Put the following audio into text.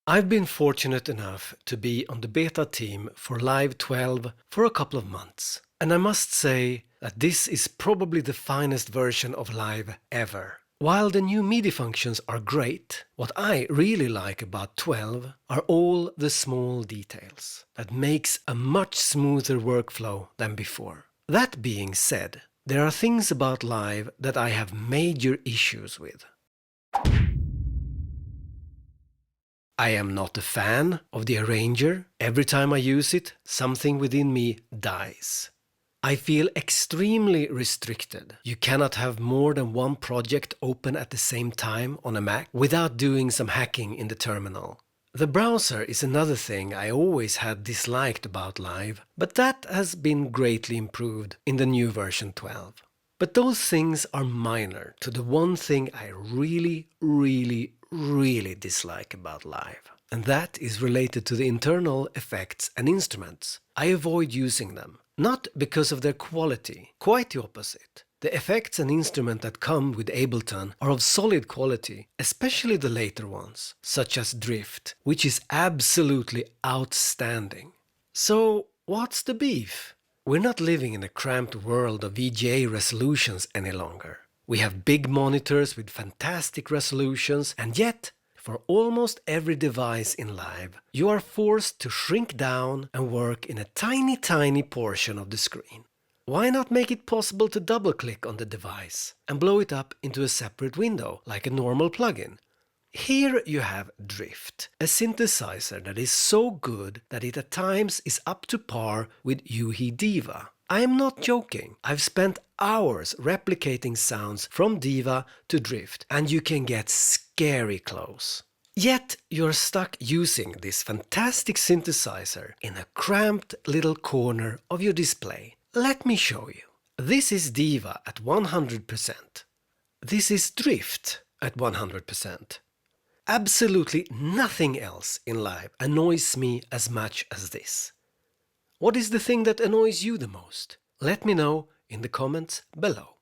I've been fortunate enough to be on the beta team for Live 12 for a couple of months, and I must say that this is probably the finest version of Live ever. While the new MIDI functions are great, what I really like about 12 are all the small details that makes a much smoother workflow than before. That being said, there are things about Live that I have major issues with. I am not a fan of the arranger. Every time I use it, something within me dies. I feel extremely restricted. You cannot have more than one project open at the same time on a Mac without doing some hacking in the terminal. The browser is another thing I always had disliked about Live, but that has been greatly improved in the new version 12. But those things are minor to the one thing I really dislike about Live. And that is related to the internal effects and instruments. I avoid using them. Not because of their quality, quite the opposite. The effects and instruments that come with Ableton are of solid quality, especially the later ones, such as Drift, which is absolutely outstanding. So, what's the beef? We're not living in a cramped world of VGA resolutions any longer. We have big monitors with fantastic resolutions, and yet, for almost every device in Live, you are forced to shrink down and work in a tiny portion of the screen. Why not make it possible to double-click on the device and blow it up into a separate window, like a normal plugin? Here you have Drift, a synthesizer that is so good that it at times is up to par with Yuhi Diva. I am not joking. I've spent hours replicating sounds from Diva to Drift, and you can get scary close. Yet you're stuck using this fantastic synthesizer in a cramped little corner of your display. Let me show you. This is Diva at 100%. This is Drift at 100%. Absolutely nothing else in Live annoys me as much as this. What is the thing that annoys you the most? Let me know in the comments below.